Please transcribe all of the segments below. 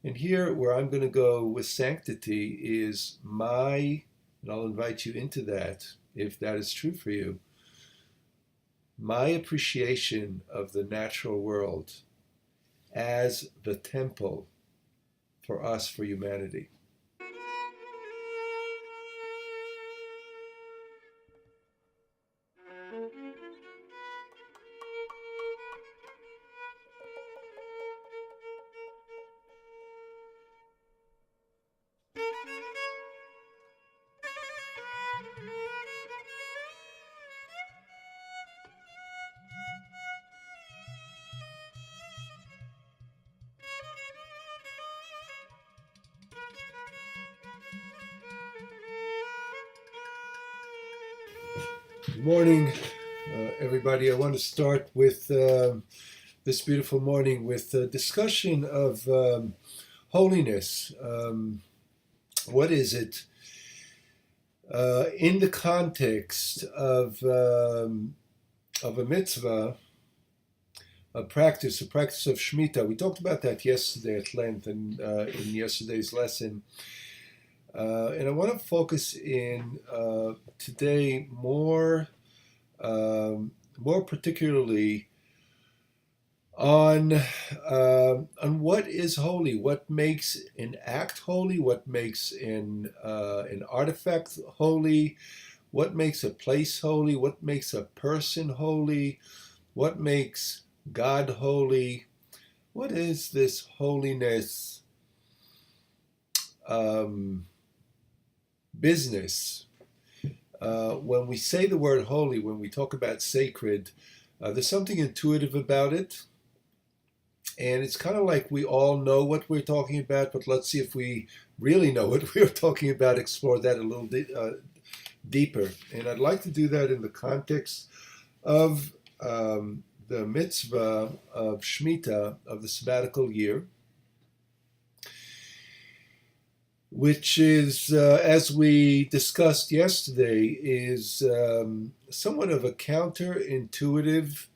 And here, where I'm going to go with sanctity, is and I'll invite you into that if that is true for you, my appreciation of the natural world as the temple for us, for humanity. Good morning, everybody. I want to start with this beautiful morning with a discussion of holiness. What is it in the context of a mitzvah, a practice of Shemitah? We talked about that yesterday at length and in yesterday's lesson. And I want to focus in today more particularly on what is holy, what makes an act holy, what makes an artifact holy, what makes a place holy, what makes a person holy, what makes God holy. What is this holiness business? When we say the word holy, when we talk about sacred, there's something intuitive about it. And it's kind of like we all know what we're talking about, but let's see if we really know what we're talking about, explore that a little bit deeper. And I'd like to do that in the context of the mitzvah of Shemitah, of the sabbatical year, which is, as we discussed yesterday, is somewhat of a counterintuitive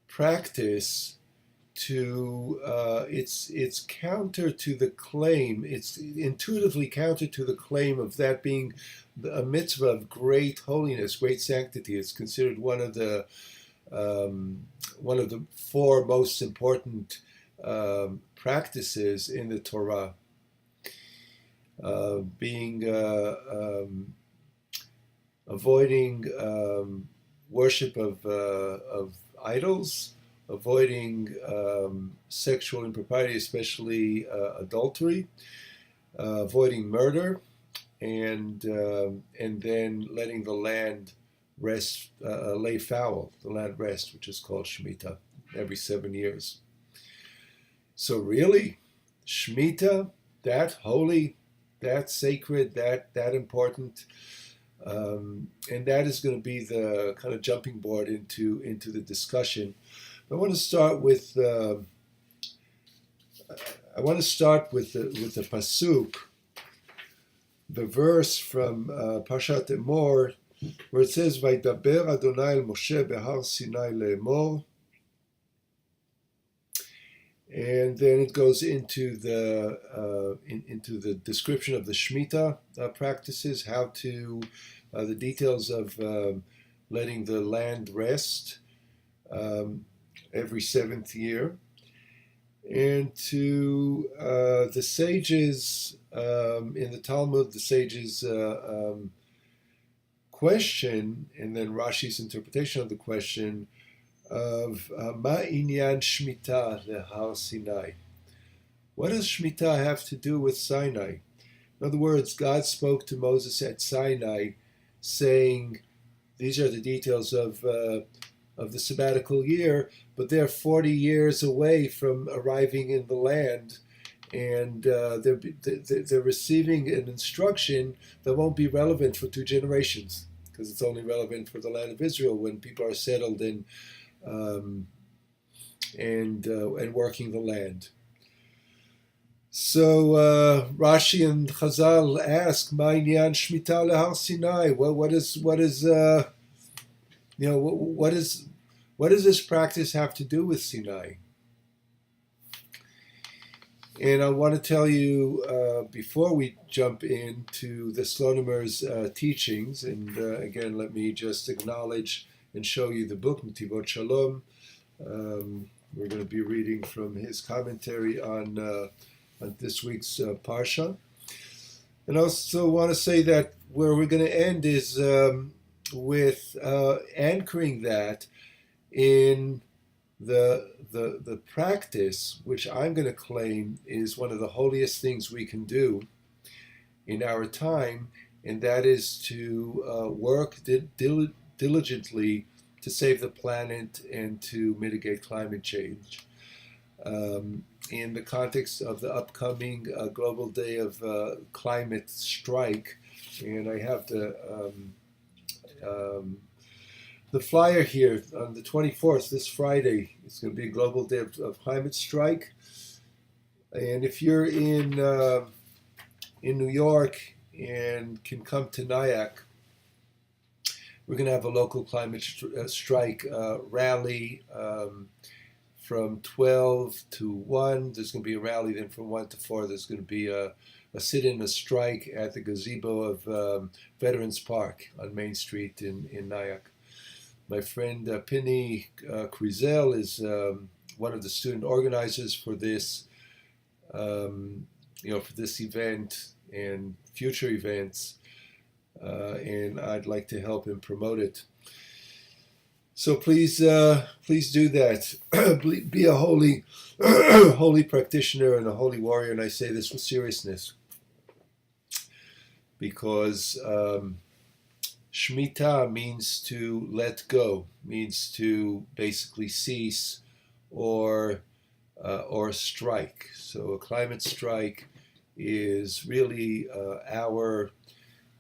practice to it's counter to the claim, it's intuitively counter to the claim of that being a mitzvah of great holiness, great sanctity. It's considered one of the four most important practices in the Torah, being avoiding worship of idols, avoiding sexual impropriety, especially adultery, avoiding murder, and then letting the land rest, lay fallow, the land rest, which is called Shemitah, every 7 years. So really, Shemitah, that holy, that sacred, that important, and that is going to be the kind of jumping board into the discussion. I want to start with the pasuk, the verse from Parshat Emor, where it says, "Vaydaber Adonai el Moshe behar Sinai le'emor," and then it goes into the description of the Shemitah practices, how to the details of letting the land rest every seventh year, and to the sages in the Talmud, the sages question, and then Rashi's interpretation of the question of Ma inyan Shmita lehar Sinai. What does Shmita have to do with Sinai? In other words, God spoke to Moses at Sinai, saying, "These are the details of the sabbatical year, but they're 40 years away from arriving in the land, and they're receiving an instruction that won't be relevant for 2 generations, because it's only relevant for the land of Israel when people are settled in and working the land." So Rashi and Chazal ask, "Ma inyan Shmita lehar Sinai?" Well, what does this practice have to do with Sinai? And I want to tell you, before we jump into the Slonimer's teachings, and again, let me just acknowledge and show you the book, Netivot Shalom. We're going to be reading from his commentary on this week's Parsha. And I also want to say that where we're going to end is with anchoring that in the practice, which I'm going to claim is one of the holiest things we can do in our time, and that is to work diligently to save the planet and to mitigate climate change. In the context of the upcoming Global Day of Climate Strike, and I have the flyer here on the 24th, this Friday. It's going to be a Global Day of Climate Strike. And if you're in New York and can come to Nyack, we're going to have a local climate strike rally from 12 to 1. There's going to be a rally then from 1 to 4. There's going to be a sit-in, a strike at the gazebo of Veterans Park on Main Street in Nyack. My friend Pinny Krizel is one of the student organizers for this, for this event and future events, and I'd like to help him promote it. So please do that. Be a holy, holy practitioner and a holy warrior, and I say this with seriousness, because Shemitah means to let go, means to basically cease or strike. So a climate strike is really our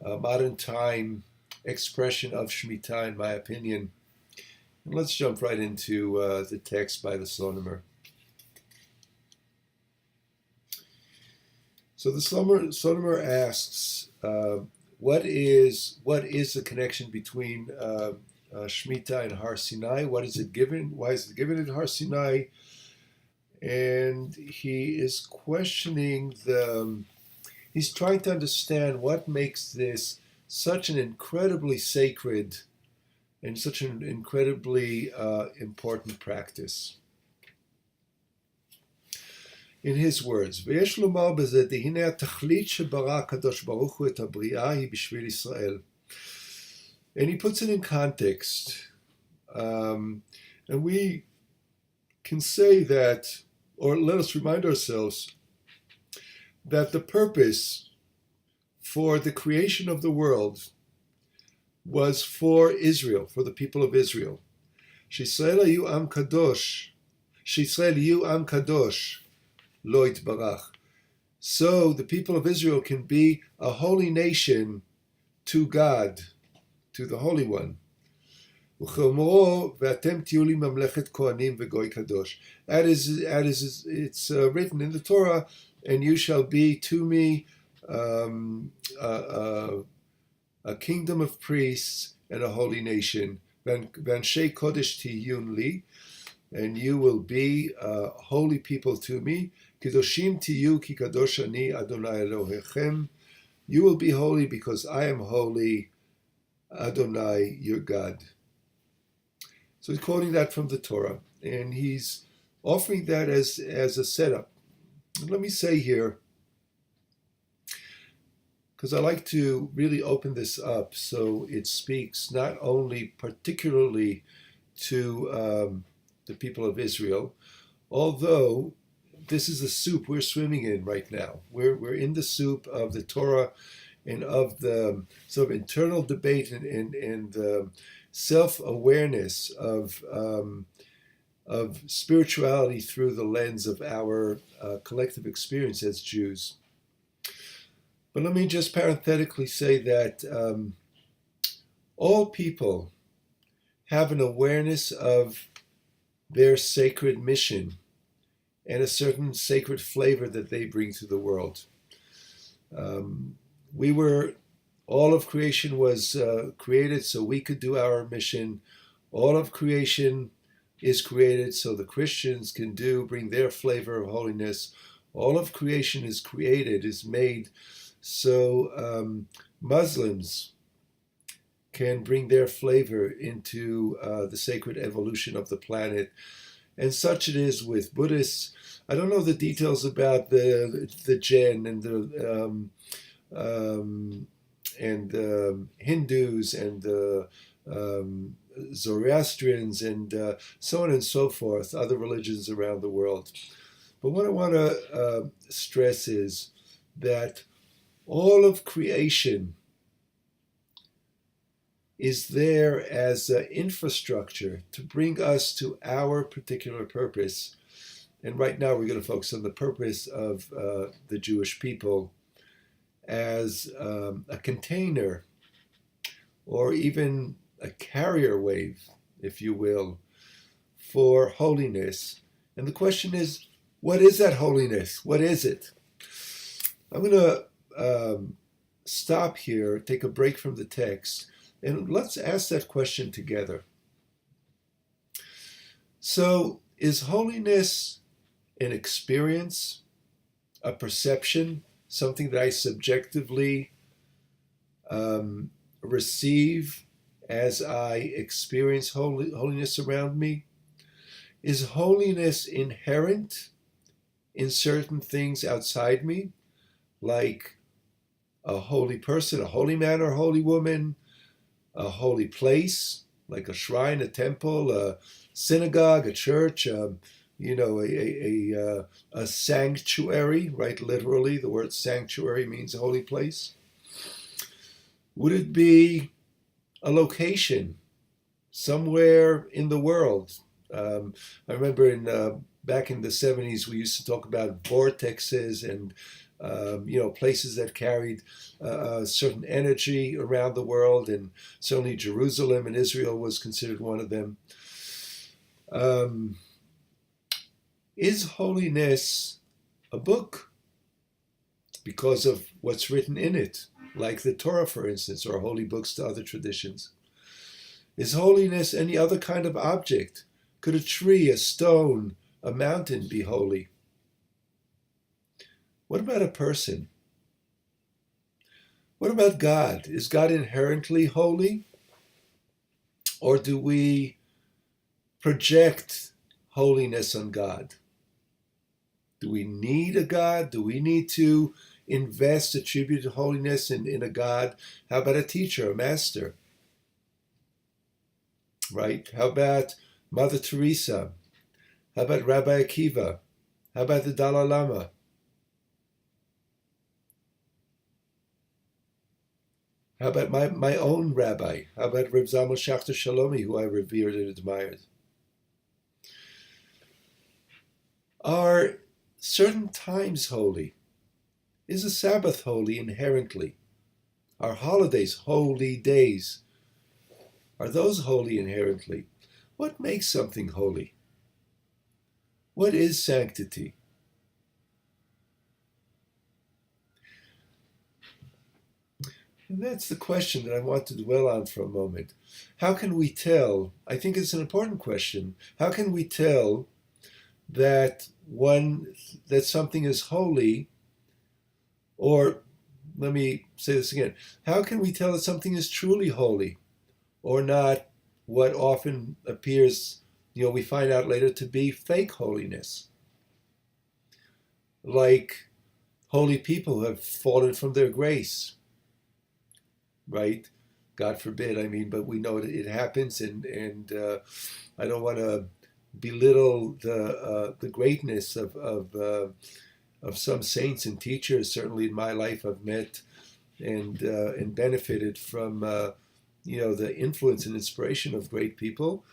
modern time expression of Shemitah, in my opinion. And let's jump right into the text by the Slonimer. So the Slonimer asks, what is the connection between Shemitah and Har Sinai? What is it given? Why is it given at Har Sinai? And he is questioning he's trying to understand what makes this such an incredibly sacred and such an incredibly important practice. In his words, ויש לומר בזה, דהנה התכלית שברא הקדוש ברוך הוא את הבריאה היא בשביל ישראל. And he puts it in context. And we can say that, or let us remind ourselves, that the purpose for the creation of the world was for Israel, for the people of Israel. שישראל היו עם קדוש, שישראל יהיו עם קדוש, lo yitbarach. So the people of Israel can be a holy nation to God, to the Holy One. וכאמרו, ואתם תהיו לי ממלכת כהנים וגוי קדוש. That is, it's written in the Torah, and you shall be to me a kingdom of priests and a holy nation. ואנשי קודש תהיון לי, and you will be holy people to me. קדושים תהיו כי קדוש אני אדוני אלוהיכם. You will be holy because I am holy, Adonai, your God. So he's quoting that from the Torah, and he's offering that as a setup. And let me say here, because I like to really open this up so it speaks not only particularly to the people of Israel, although this is the soup we're swimming in right now. We're in the soup of the Torah and of the sort of internal debate and the self-awareness of spirituality through the lens of our collective experience as Jews. But let me just parenthetically say that all people have an awareness of their sacred mission and a certain sacred flavor that they bring to the world. All of creation was created so we could do our mission. All of creation is created so the Christians can bring their flavor of holiness. All of creation is created, is made so Muslims can bring their flavor into the sacred evolution of the planet. And such it is with Buddhists. I don't know the details about the Jain and the Hindus and the Zoroastrians and so on and so forth, other religions around the world. But what I want to stress is that all of creation is there as an infrastructure to bring us to our particular purpose. And right now we're going to focus on the purpose of the Jewish people as a container or even a carrier wave, if you will, for holiness. And the question is, what is that holiness? What is it? I'm going to stop here, take a break from the text, and let's ask that question together. So, is holiness an experience, a perception, something that I subjectively receive as I experience holiness around me? Is holiness inherent in certain things outside me, like a holy person, a holy man or holy woman, a holy place, like a shrine, a temple, a synagogue, a church, a sanctuary, right? Literally, the word sanctuary means a holy place. Would it be a location somewhere in the world? I remember back in the 70s, we used to talk about vortexes and places that carried a certain energy around the world, and certainly Jerusalem and Israel was considered one of them. Is holiness a book because of what's written in it, like the Torah, for instance, or holy books to other traditions? Is holiness any other kind of object? Could a tree, a stone, a mountain be holy? What about a person? What about God? Is God inherently holy? Or do we project holiness on God? Do we need a God? Do we need to attribute holiness in a God? How about a teacher, a master? Right? How about Mother Teresa? How about Rabbi Akiva? How about the Dalai Lama? How about my own rabbi? How about Reb Zalman Schachter Shalomi, who I revered and admired? Are certain times holy? Is a Sabbath holy inherently? Are holidays holy days? Are those holy inherently? What makes something holy? What is sanctity? And that's the question that I want to dwell on for a moment. How can we tell? I think it's an important question. How can we tell that something is holy? Or let me say this again. How can we tell that something is truly holy or not what often appears, we find out later to be fake holiness? Like holy people who have fallen from their grace. Right? God forbid, but we know it happens, and I don't want to belittle the greatness of some saints and teachers. Certainly in my life I've met and benefited from the influence and inspiration of great people.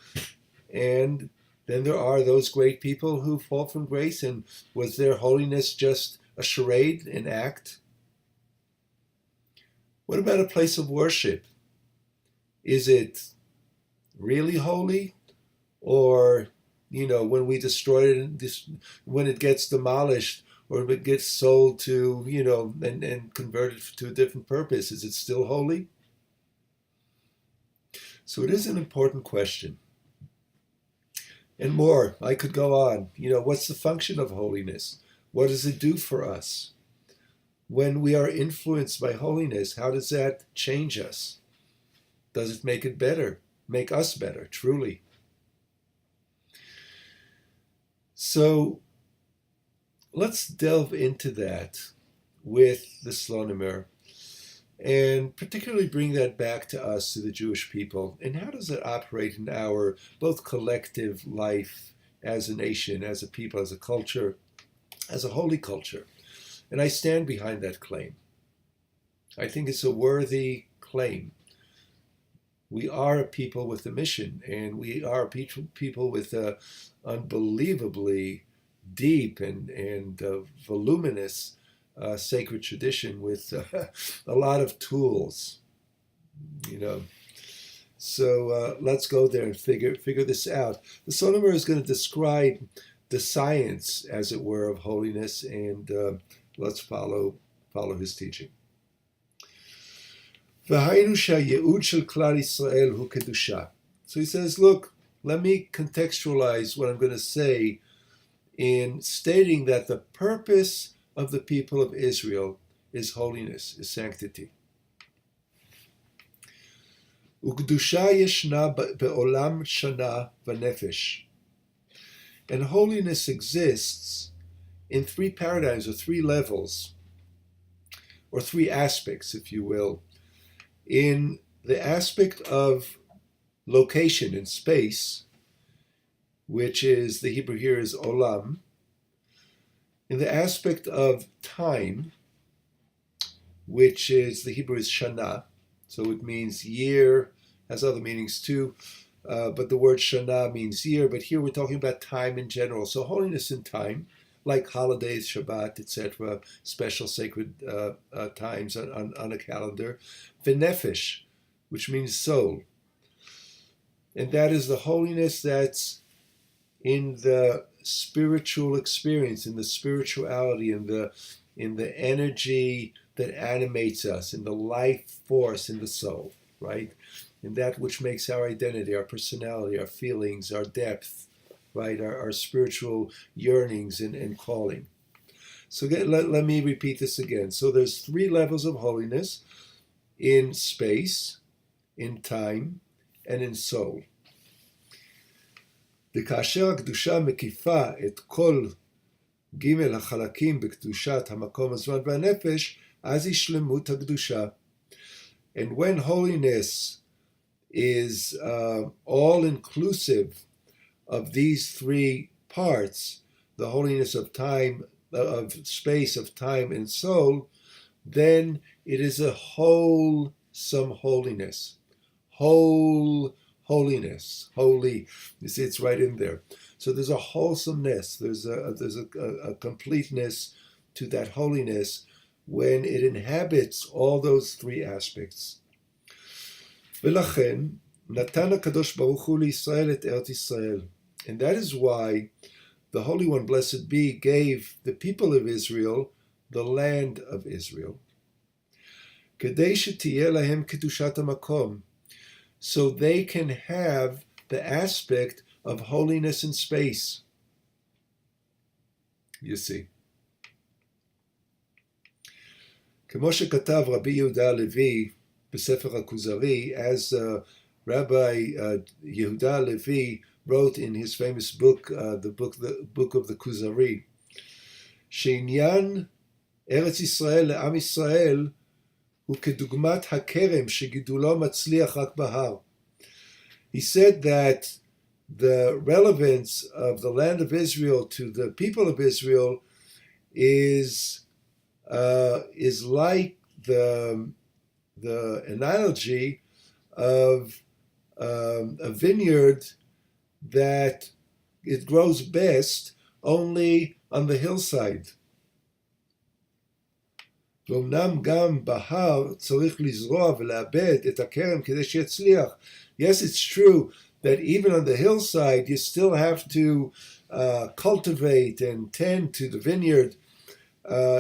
And then there are those great people who fall from grace, and was their holiness just a charade, an act? What about a place of worship? Is it really holy? Or, when we destroy it, when it gets demolished, or if it gets sold to, and converted to a different purpose, is it still holy? So it is an important question. And more, I could go on. What's the function of holiness? What does it do for us? When we are influenced by holiness, how does that change us? Does it make it better? Make us better, truly? So let's delve into that with the Slonimer, and particularly bring that back to us, to the Jewish people. And how does it operate in our both collective life as a nation, as a people, as a culture, as a holy culture? And I stand behind that claim. I think it's a worthy claim. We are a people with a mission, and we are a people with a unbelievably deep and voluminous sacred tradition with a lot of tools, you know. So let's go there and figure this out. The Slonimer is going to describe the science, as it were, of holiness, and let's follow his teaching. והיינו שהייעוד של כלל ישראל הוא קדושה. So he says, look, let me contextualize what I'm going to say in stating that the purpose of the people of Israel is holiness, is sanctity. וקדושה ישנה בעולם שנה ונפש. And holiness exists in three paradigms, or three levels, or three aspects, if you will. In the aspect of location in space, which is, the Hebrew here is olam. In the aspect of time, which is, the Hebrew is shana, so it means year, has other meanings too, but the word shana means year, but here we're talking about time in general. So holiness in time, like holidays, Shabbat, etc., special sacred times on a calendar. V'nefesh, which means soul. And that is the holiness that's in the spiritual experience, in the spirituality, in the energy that animates us, in the life force in the soul, right? In that which makes our identity, our personality, our feelings, our depth, right? Our spiritual yearnings and calling. So let me repeat this again. So there's three levels of holiness: in space, in time, and in soul. וכאשר הקדושה מקיפה את כל ג' החלקים בקדושת המקום, הזמן והנפש, אז היא שלמות הקדושה. And when holiness is all-inclusive of these three parts, the holiness of time, of space, of time, and soul, then it is a wholesome holiness. Holiness, holy. You see, it's right in there. So there's a wholesomeness. There's a completeness to that holiness when it inhabits all those three aspects. ולכן נתן הקדוש ברוך הוא לישראל את ארץ ישראל. And that is why the Holy One, blessed be, gave the people of Israel the land of Israel. כדי שתהיה להם קדושת המקום, so they can have the aspect of holiness in space. You see. כמו שכתב רבי יהודה הלוי בספר הכוזרי, as Rabbi Yehuda Levi wrote in his famous book, the book of the Kuzari, שעניין ארץ ישראל לעם ישראל הוא כדוגמת הכרם שגידולו מצליח רק בהר. He said that the relevance of the land of Israel to the people of Israel is like the analogy of a vineyard that it grows best only on the hillside. ואומנם גם בהר צריך לזרוע ולעבד את הכרם כדי שיצליח. Yes, it's true that even on the hillside you still have to cultivate and tend to the vineyard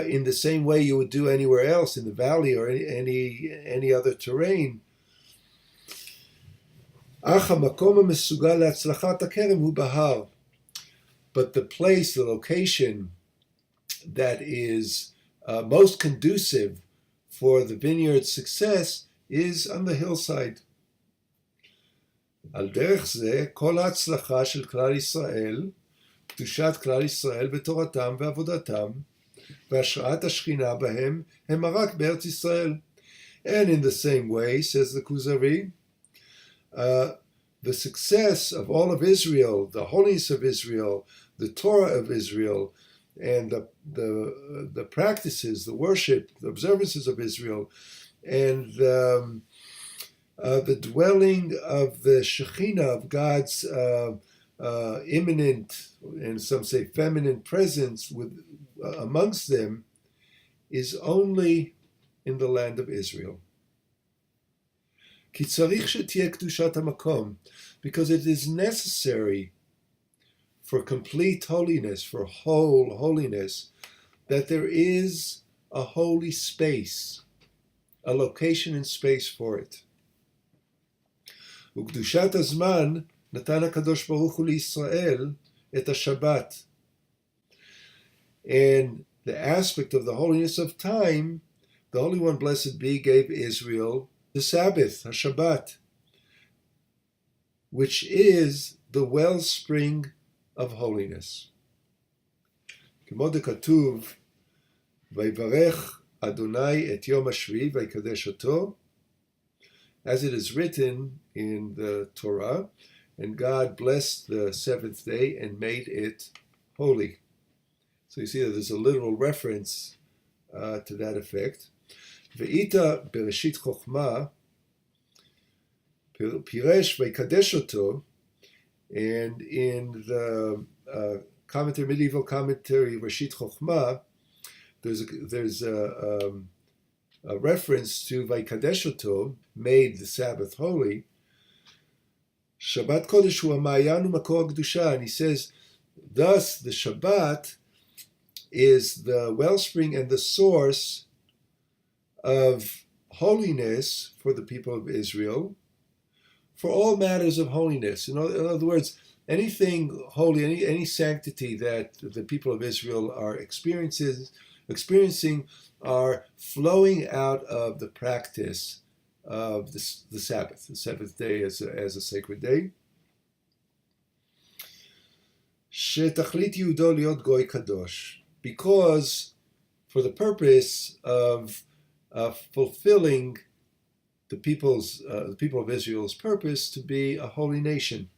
in the same way you would do anywhere else in the valley or any other terrain. אך המקום המסוגל להצלחת הכרם הוא בהר. But the place, the location that is most conducive for the vineyard's success is on the hillside. על דרך זה, כל ההצלחה של כלל ישראל, קדושת כלל ישראל בתורתם ועבודתם, והשראת השכינה בהם, הם רק בארץ ישראל. And in the same way, says the Kuzari, the success of all of Israel, the holiness of Israel, the Torah of Israel, and the practices, the worship, the observances of Israel, and the dwelling of the Shekhinah, of God's imminent, and some say feminine presence amongst them, is only in the land of Israel. כי צריך שתהיה קדושת המקום, because it is necessary for complete holiness, for whole holiness, that there is a holy space, a location and space for it. וקדושת הזמן נתן הקדוש ברוך הוא לישראל את השבת. And the aspect of the holiness of time, the Holy One, blessed be, gave Israel the Sabbath, HaShabbat, which is the wellspring of holiness. כמו דכתוב, ויברך אדוני את יום השביעי ויקדש אותו, as it is written in the Torah, and God blessed the seventh day and made it holy. So you see that there's a literal reference to that effect. Ve'ita bereshit chokhmah, piresh v'ikadesh oto, and in the medieval commentary Reshit Chokhmah, there's a reference to v'ikadesh oto, made the Sabbath holy. Shabbat Kodesh hu ha'ma'ayan u'makor ha'kedusha, and he says, thus the Shabbat is the wellspring and the source of holiness for the people of Israel, for all matters of holiness. In other words, anything holy, any sanctity that the people of Israel are experiencing are flowing out of the practice of the Sabbath, the seventh day as a sacred day. שתכלית ייעודו להיות גוי קדוש, because for the purpose of fulfilling the people of Israel's purpose to be a holy nation.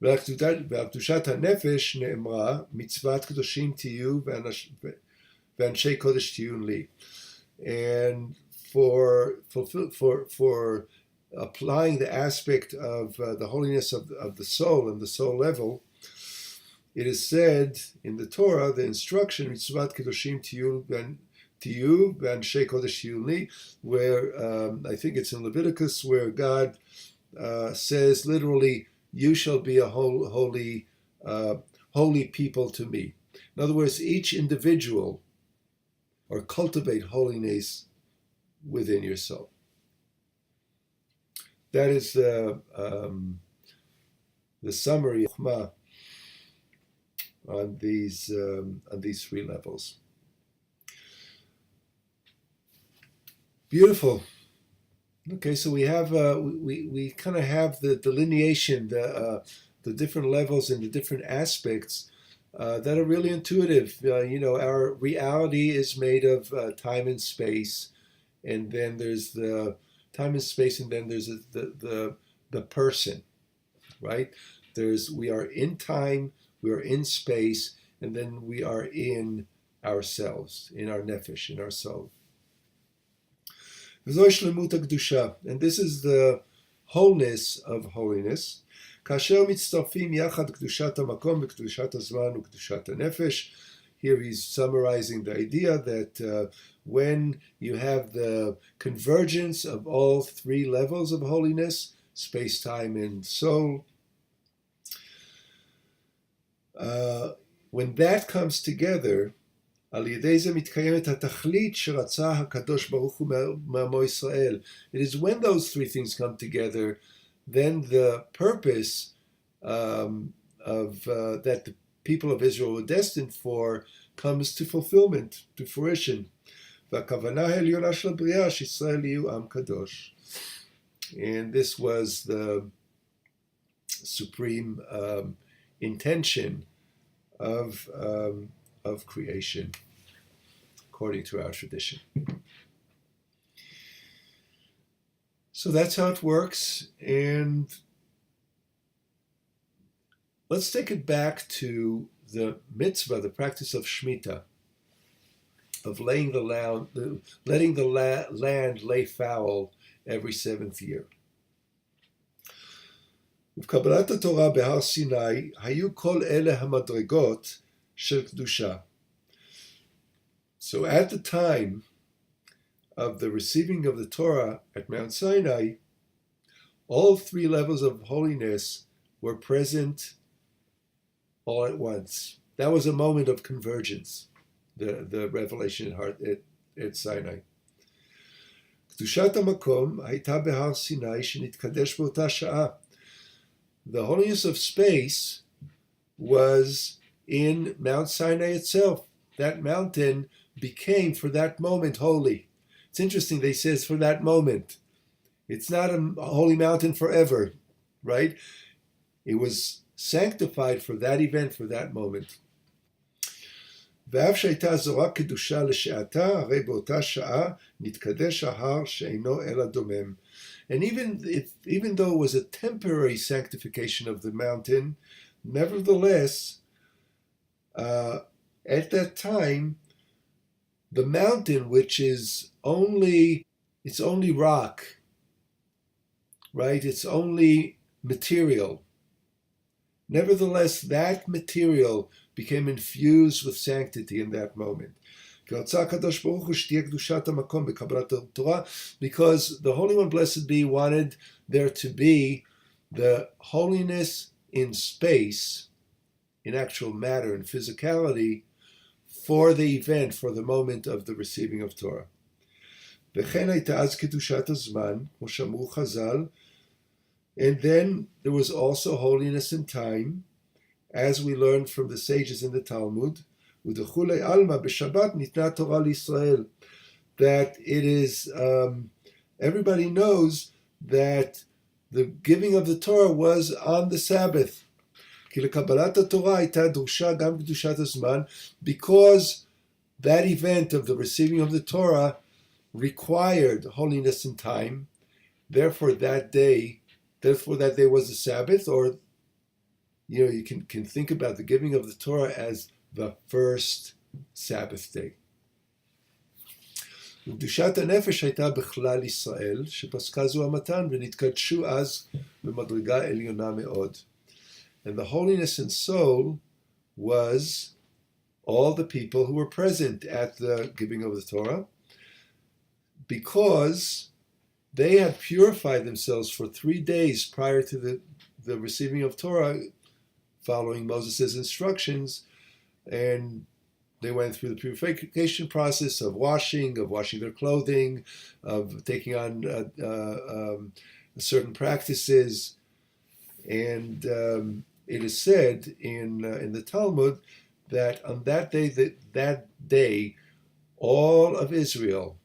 והקדושת הנפש נאמרה, מצוות קדושים תהיו ואנשי קודש תהיו לי. And for applying the aspect of the holiness of the soul and the soul level, it is said in the Torah, the instruction, מצוות קדושים תהיו ואנשי קודש תהיו לי, where I think it's in Leviticus, where God says literally, you shall be a holy people to me. In other words, each individual, or cultivate holiness within your soul. That is the summary of Chokhmah on these three levels. Beautiful. Okay, so we have we kind of have the delineation, the different levels and the different aspects that are really intuitive. Our reality is made of time and space, and then there's the time and space, and then there's the person, right? We are in time, we are in space, and then we are in ourselves, in our nefesh, in our soul. And this is the wholeness of holiness. Here he's summarizing the idea that when you have the convergence of all three levels of holiness, space, time, and soul, when that comes together, it is when those three things come together, then the purpose that the people of Israel were destined for comes to fulfillment, to fruition. והכוונה העליונה של הבריאה, שישראל יהיו עם קדוש. And this was the supreme intention of creation, according to our tradition. So that's how it works, and let's take it back to the mitzvah, the practice of Shemitah, of letting the land lay fallow every seventh year. ובקבלת התורה בהר סיני היו כל אלה המדרגות של קדושה. So at the time of the receiving of the Torah at Mount Sinai, all three levels of holiness were present all at once. That was a moment of convergence, the revelation at Sinai. קדושת המקום הייתה בהר סיני שנתקדש באותה שעה. The holiness of space was in Mount Sinai itself. That mountain became for that moment holy. It's interesting, they say it's for that moment. It's not a holy mountain forever, right? It was sanctified for that event, for that moment. ואף שהייתה זורה קדושה לשעתה, הרי באותה שעה נתקדש ההר שאינו אלא דומם. And even though it was a temporary sanctification of the mountain, nevertheless, at that time, the mountain, which is only rock, right? It's only material. Nevertheless, that material became infused with sanctity in that moment. Because the Holy One, blessed be, wanted there to be the holiness in space, in actual matter and physicality, for the event, for the moment of the receiving of Torah. And then there was also holiness in time, as we learned from the sages in the Talmud, that it is, everybody knows that the giving of the Torah was on the Sabbath. Because that event of the receiving of the Torah required holiness in time, therefore that day was the Sabbath, or you can think about the giving of the Torah as the first Sabbath day. וקדושת הנפש הייתה בכלל ישראל, שפסקה זו המתן, ונתקדשו אז במדרגה עליונה מאוד. And the holiness in soul was all the people who were present at the giving of the Torah, because they had purified themselves for 3 days prior to the receiving of Torah, following Moses' instructions, and they went through the purification process of washing their clothing, of taking on certain practices, and it is said in the Talmud that on that day, all of Israel,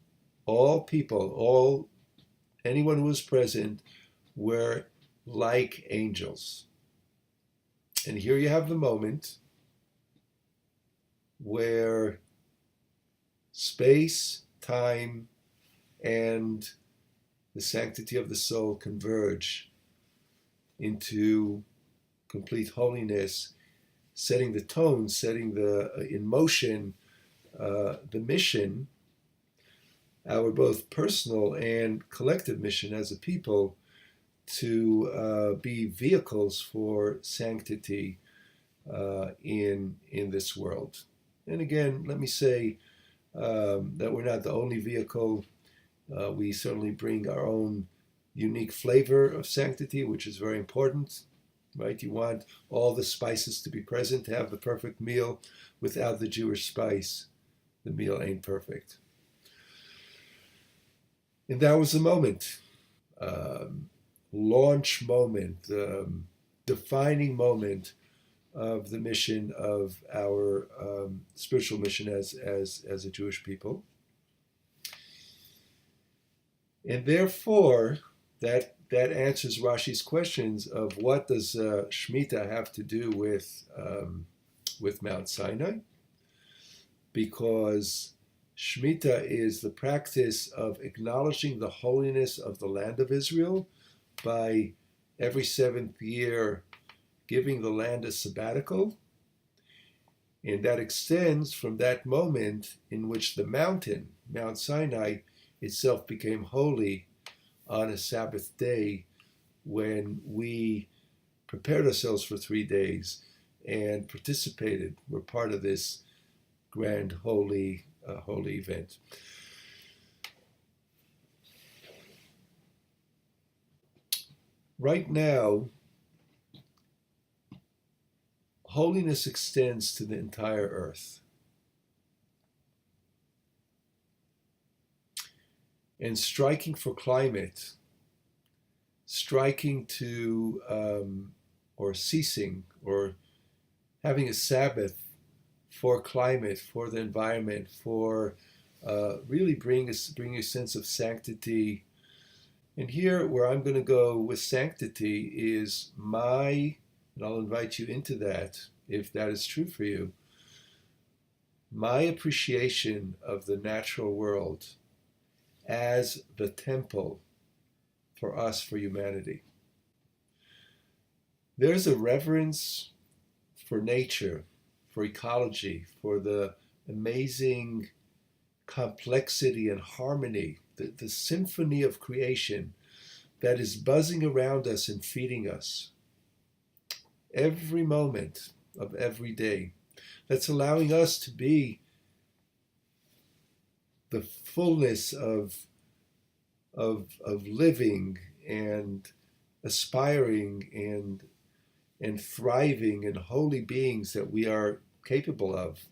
all people, anyone who was present, were like angels. And here you have the moment where space, time, and the sanctity of the soul converge into complete holiness, setting the tone, setting in motion the mission, our both personal and collective mission as a people, to be vehicles for sanctity in this world. And again, let me say that we're not the only vehicle. We certainly bring our own unique flavor of sanctity, which is very important, right? You want all the spices to be present to have the perfect meal. Without the Jewish spice, the meal ain't perfect. And that was the moment, launch moment, defining moment of the mission of our spiritual mission as a Jewish people. And therefore, that answers Rashi's questions of what does Shemitah have to do with Mount Sinai, because Shemitah is the practice of acknowledging the holiness of the land of Israel by every seventh year giving the land a sabbatical, and that extends from that moment in which the mountain, Mount Sinai, itself became holy on a Sabbath day, when we prepared ourselves for 3 days and participated. We're part of this grand holy event. Right now, holiness extends to the entire earth. And striking for climate, striking to, or ceasing, or having a Sabbath for climate, for the environment, for really bring a sense of sanctity. And here, where I'm going to go with sanctity is and I'll invite you into that, if that is true for you, my appreciation of the natural world as the temple for us, for humanity. There's a reverence for nature, for ecology, for the amazing complexity and harmony, the symphony of creation that is buzzing around us and feeding us every moment of every day, that's allowing us to be the fullness of living and aspiring and thriving and holy beings that we are capable of.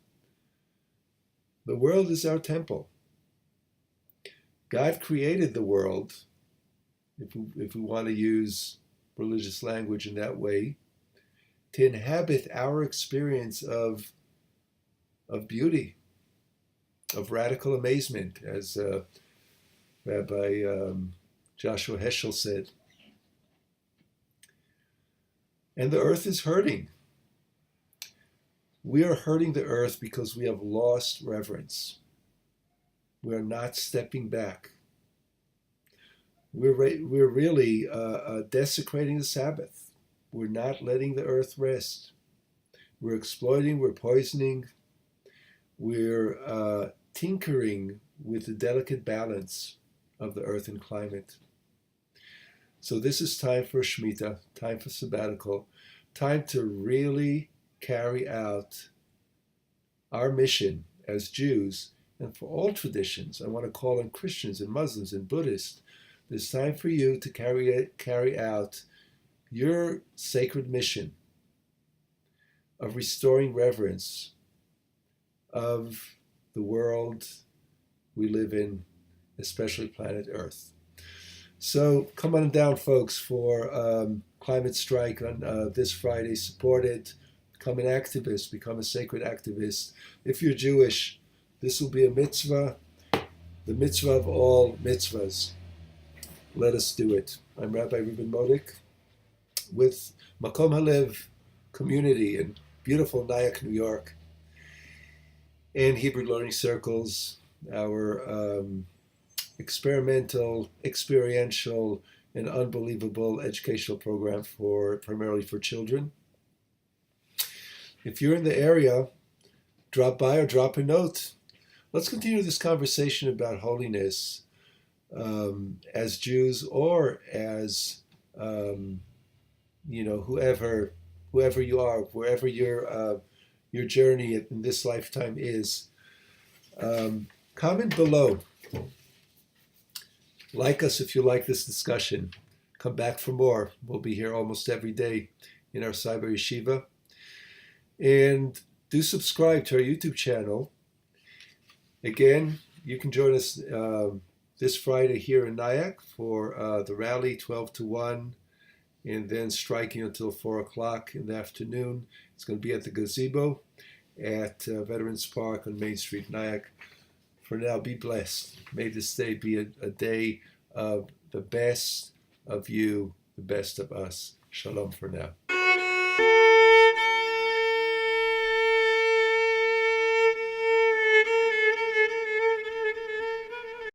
The world is our temple. God created the world, if we want to use religious language in that way, to inhabit our experience of beauty, of radical amazement, as Rabbi Joshua Heschel said. And the earth is hurting. We are hurting the earth because we have lost reverence. We are not stepping back. We're really desecrating the Sabbath. We're not letting the earth rest. We're exploiting, we're poisoning, we're tinkering with the delicate balance of the earth and climate. So this is time for Shemitah, time for sabbatical, time to really carry out our mission as Jews, and for all traditions. I want to call on Christians and Muslims and Buddhists. There's time for you to carry out your sacred mission of restoring reverence of the world we live in, especially planet Earth. So come on down, folks, for Climate Strike on this Friday. Support it. Become an activist. Become a sacred activist. If you're Jewish, this will be a mitzvah, the mitzvah of all mitzvahs. Let us do it. I'm Rabbi Reuben Modik with Makom Halev community in beautiful Nyack, New York, and Hebrew Learning Circles, our experimental, experiential, and unbelievable educational program primarily for children. If you're in the area, drop by or drop a note. Let's continue this conversation about holiness as Jews, or as whoever you are, wherever your journey in this lifetime is. Comment below. Like us if you like this discussion. Come back for more. We'll be here almost every day in our cyber yeshiva. And do subscribe to our YouTube channel. Again, you can join us this Friday here in Nyack for the rally 12 to 1 and then striking until 4 o'clock in the afternoon. It's going to be at the gazebo at Veterans Park on Main Street, Nyack. For now, be blessed. May this day be a day of the best of you, the best of us. Shalom for now.